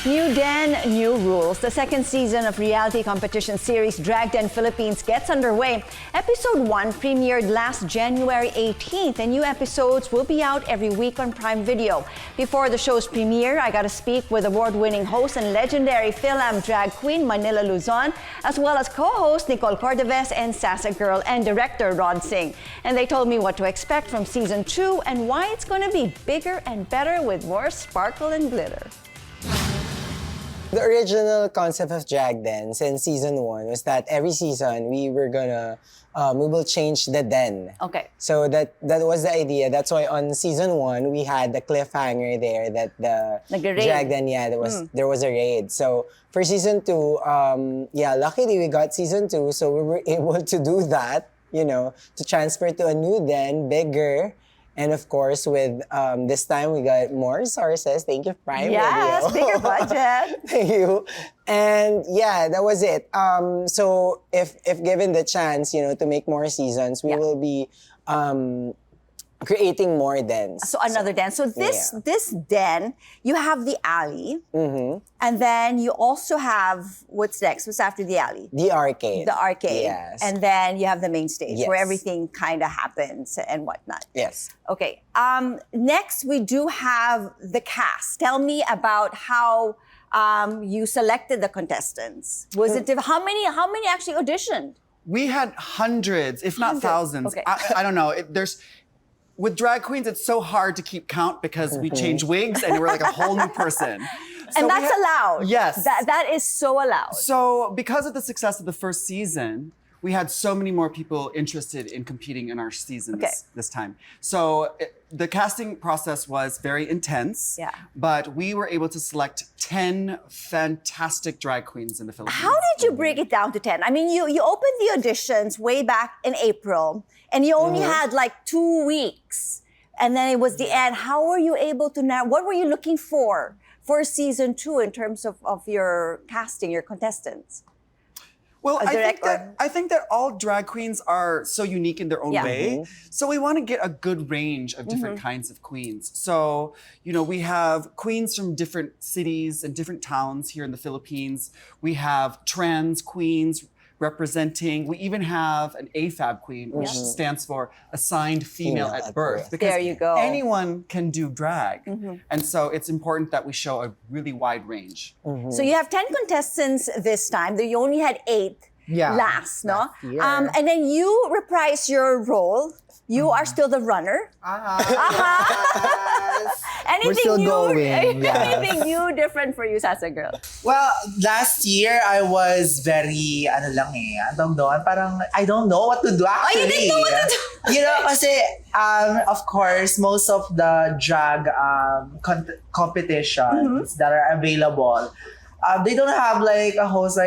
New Den, new rules. The second season of reality competition series Drag Den Philippines gets underway. Episode 1 premiered last January 18th, and new episodes will be out every week on Prime Video. Before the show's premiere, I got to speak with award-winning host and legendary Fil-Am drag queen Manila, Luzon, as well as co-host Nicole Cordoves and Sassa Gurl, and director Rod Singh. And they told me what to expect from season 2 and why it's going to be bigger and better with more sparkle and glitter. The original concept of Drag Den since season 1 was that every season we will change the den. Okay. So that was the idea. That's why on season 1 we had the cliffhanger there that the Like a raid. Drag Den, there was a raid. So for season 2, luckily we got season 2, so we were able to do that, to transfer to a new den, bigger. And of course, with this time, we got more sources. Thank you, Prime Yes, Video. bigger budget. Thank you. And yeah, that was it. So if given the chance, to make more seasons, we will be creating more dens. So another den. So this den, you have the alley, and then you also have, what's next? What's after the alley? The arcade. The arcade. Yes. And then you have the main stage Yes. where everything kind of happens and whatnot. Yes. Okay. Next, we do have the cast. Tell me about how you selected the contestants. Was it how many actually auditioned? We had hundreds, if not thousands. Okay. I don't know. With drag queens, it's so hard to keep count because we change wigs and we're like a whole new person. So And that's allowed. Yes. That is so allowed. So because of the success of the first season, we had so many more people interested in competing in our season this time. So the casting process was very intense, but we were able to select 10 fantastic drag queens in the Philippines. How did you break it down to 10? I mean, you opened the auditions way back in April, and you only had like 2 weeks, and then it was the end. How were you able to what were you looking for season 2 in terms of your casting, your contestants? Well, I think that all drag queens are so unique in their own way. So we want to get a good range of different kinds of queens. So, we have queens from different cities and different towns here in the Philippines. We have trans queens representing. We even have an AFAB queen, which stands for assigned female at birth. Because there you go. anyone can do drag. And so it's important that we show a really wide range. So you have 10 contestants this time, though you only had 8 last, no? year. And then you reprise your role. You are still the runner. Anything We're still new? going, yes. Anything new, different for you, Sassa Girl? Well, last year I was very, parang I don't know what to do actually. Oh, you didn't know what to do? Kasi, of course, most of the drag competitions that are available, they don't have like a host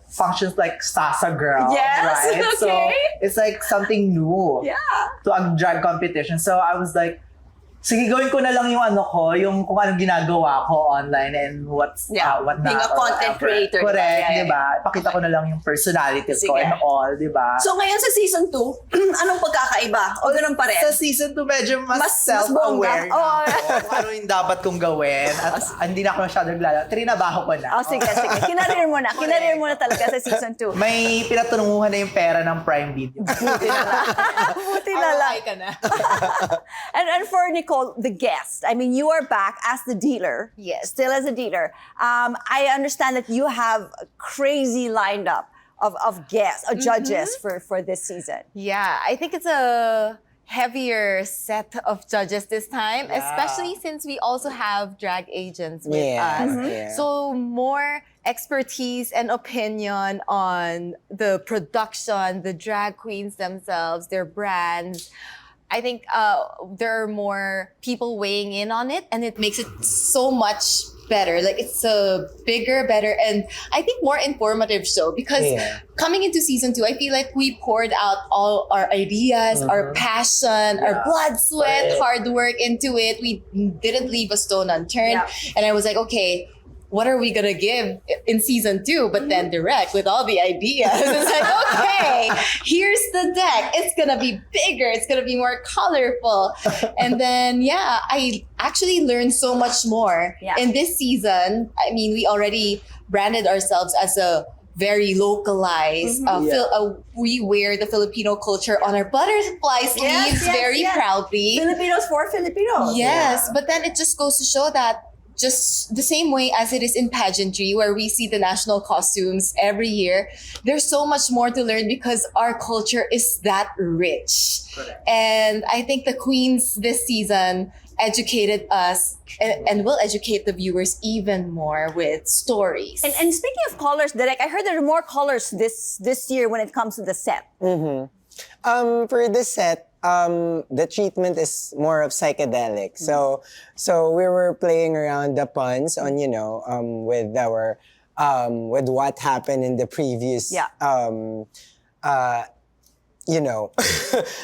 functions like Sassa Girl, Yes, right? okay. So it's like something new to a drag competition. So I was like, sige, gawin ko na lang yung yung kung anong ginagawa ko online and what not. Being a content creator. Correct, di ba? Pakita ko na lang yung personality ko and all, di ba? So ngayon sa season 2, anong pagkakaiba? O ganun pa rin? Sa season 2, medyo mas self-aware bongga. na ako. Kung ano yung dapat kong gawin. At hindi na ako masyado naglalaro. Trinabaho ko na. Sige. Kinarir mo na. Kinarir mo na talaga sa season 2. May pinatununguhan na yung pera ng Prime Video. Buti na lang. ka na. And for Nicole, the guest, I mean, you are back as the dealer. Yes. Still as a dealer. I understand that you have a crazy lined up of guests, of judges for this season. Yeah, I think it's a heavier set of judges this time, especially since we also have drag agents with us. So more expertise and opinion on the production, the drag queens themselves, their brands. I think there are more people weighing in on it, and it makes it so much better. Like, it's a bigger, better, and I think more informative show because coming into season 2, I feel like we poured out all our ideas, our passion, our blood, sweat, hard work into it. We didn't leave a stone unturned. And I was like, okay, what are we gonna give in season 2? But then direct with all the ideas. It's like, okay, here's the deck. It's gonna be bigger. It's gonna be more colorful. And then, yeah, I actually learned so much more in this season. I mean, we already branded ourselves as a very localized. We wear the Filipino culture on our butterfly sleeves very proudly. Filipinos for Filipinos. Yes, but then it just goes to show that just the same way as it is in pageantry, where we see the national costumes every year, there's so much more to learn because our culture is that rich. Correct. And I think the queens this season educated us and will educate the viewers even more with stories. And speaking of colors, Derek, I heard there are more colors this year when it comes to the set. For this set, the treatment is more of psychedelic. So we were playing around the puns on, with our, with what happened in the previous,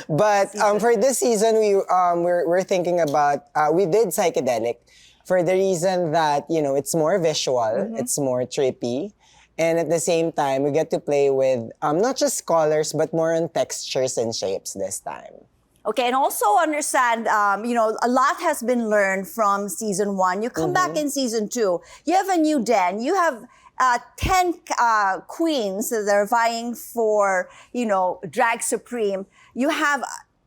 but for this season, we're thinking about, we did psychedelic for the reason that, it's more visual, it's more trippy. And at the same time, we get to play with not just colors, but more on textures and shapes this time. Okay, and also understand, a lot has been learned from season 1. You come back in season 2. You have a new den. You have 10 queens that are vying for, Drag Supreme. You have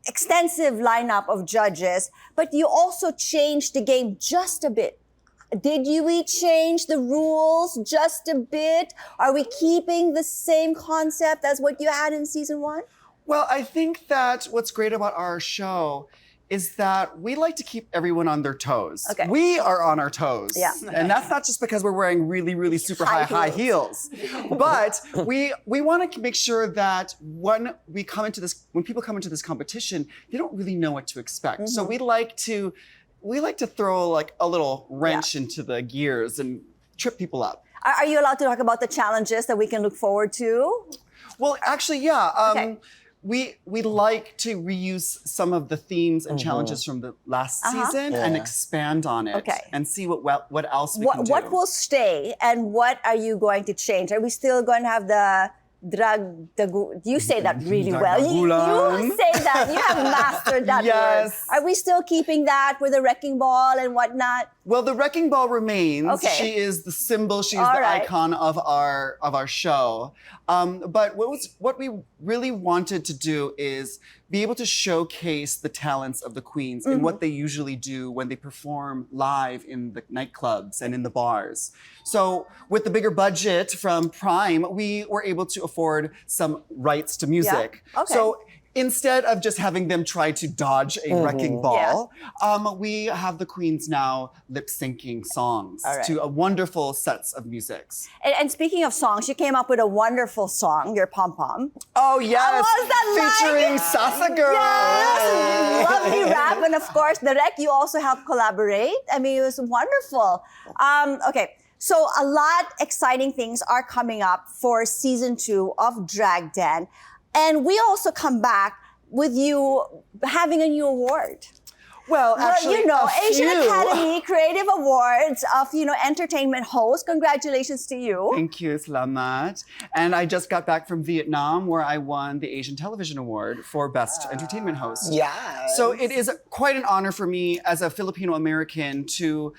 extensive lineup of judges, but you also changed the game just a bit. Did we change the rules just a bit? Are we keeping the same concept as what you had in season 1? Well, I think that what's great about our show is that we like to keep everyone on their toes. Okay. We are on our toes. Yeah. And that's not just because we're wearing really, really super high heels. But we want to make sure that when people come into this competition, they don't really know what to expect. So we like to throw like a little wrench into the gears and trip people up. Are you allowed to talk about the challenges that we can look forward to? Well, actually, yeah. Okay. We like to reuse some of the themes and challenges from the last season and expand on it and see what else we can do. What will stay and what are you going to change? Are we still going to have the you say that really well. You say that. You have mastered that word. Are we still keeping that with the wrecking ball and whatnot? Well, the wrecking ball remains. Okay. She is the symbol. She is the icon of our show. But what we really wanted to do is be able to showcase the talents of the queens and what they usually do when they perform live in the nightclubs and in the bars. So with the bigger budget from Prime, we were able to afford some rights to music. Yeah. Okay. So instead of just having them try to dodge a wrecking ball, we have the queens now lip-syncing songs to a wonderful sets of musics. And speaking of songs, you came up with a wonderful song, your Pom Pom. Oh yes, How was that featuring like? Sassa Gurl. Yes, lovely rap, and of course, Derek, you also helped collaborate. I mean, it was wonderful. Okay. So a lot exciting things are coming up for season 2 of Drag Den. And we also come back with you having a new award. Well, actually, Asian Academy Creative Awards of, entertainment host. Congratulations to you. Thank you, salamat. And I just got back from Vietnam where I won the Asian Television Award for Best Entertainment Host. Yes. So it is quite an honor for me as a Filipino-American to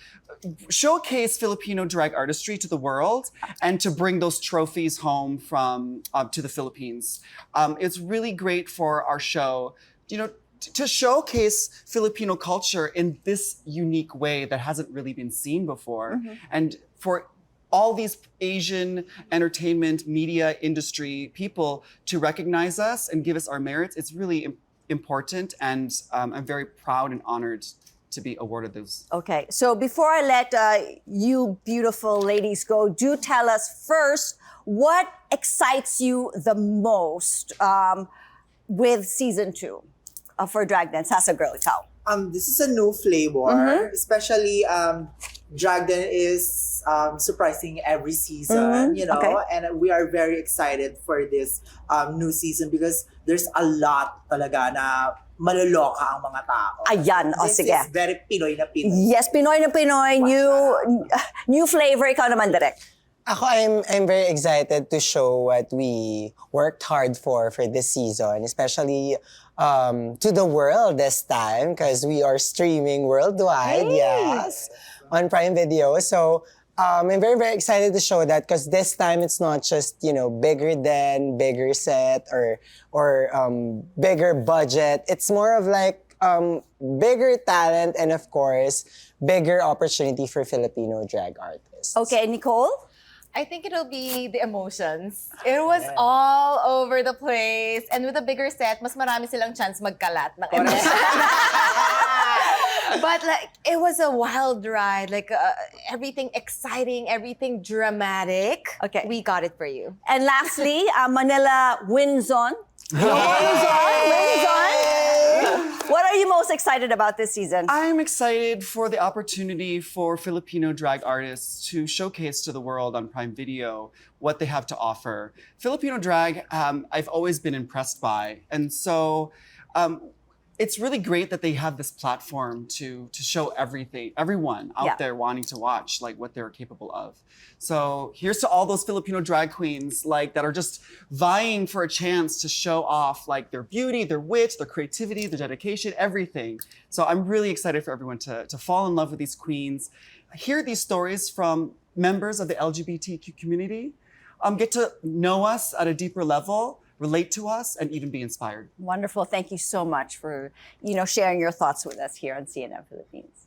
showcase Filipino drag artistry to the world and to bring those trophies home from to the Philippines. It's really great for our show, to showcase Filipino culture in this unique way that hasn't really been seen before. And for all these Asian entertainment, media industry people to recognize us and give us our merits, it's really important. And I'm very proud and honored to be awarded those. Okay, so before I let you beautiful ladies go, do tell us first what excites you the most with season 2 for Drag Den. Sassa Girl, ikaw. This is a new flavor, especially Drag Den is surprising every season, and we are very excited for this new season because there's a lot talaga na maluloka ang mga tao. Ayan, o This sige. is very Pinoy na Pinoy. Yes, Pinoy na Pinoy, new flavor. Ikaw naman, direct. Ako, I'm very excited to show what we worked hard for this season, especially to the world this time because we are streaming worldwide, yes, on Prime Video. So I'm very, very excited to show that because this time it's not just, bigger than, bigger set or bigger budget. It's more of like bigger talent and of course, bigger opportunity for Filipino drag artists. Okay, Nicole? I think it'll be the emotions. It was all over the place. And with a bigger set, mas marami silang chance magkalat ng But like, it was a wild ride. Like, everything exciting, everything dramatic. Okay. We got it for you. And lastly, Manila wins on. Wins on. What are you most excited about this season? I'm excited for the opportunity for Filipino drag artists to showcase to the world on Prime Video what they have to offer. Filipino drag, I've always been impressed by. And so it's really great that they have this platform to show everyone out there wanting to watch like what they're capable of. So here's to all those Filipino drag queens like that are just vying for a chance to show off like their beauty, their wit, their creativity, their dedication, everything. So I'm really excited for everyone to fall in love with these queens, hear these stories from members of the LGBTQ community, get to know us at a deeper level, relate to us, and even be inspired. Wonderful. Thank you so much for, sharing your thoughts with us here on CNN Philippines.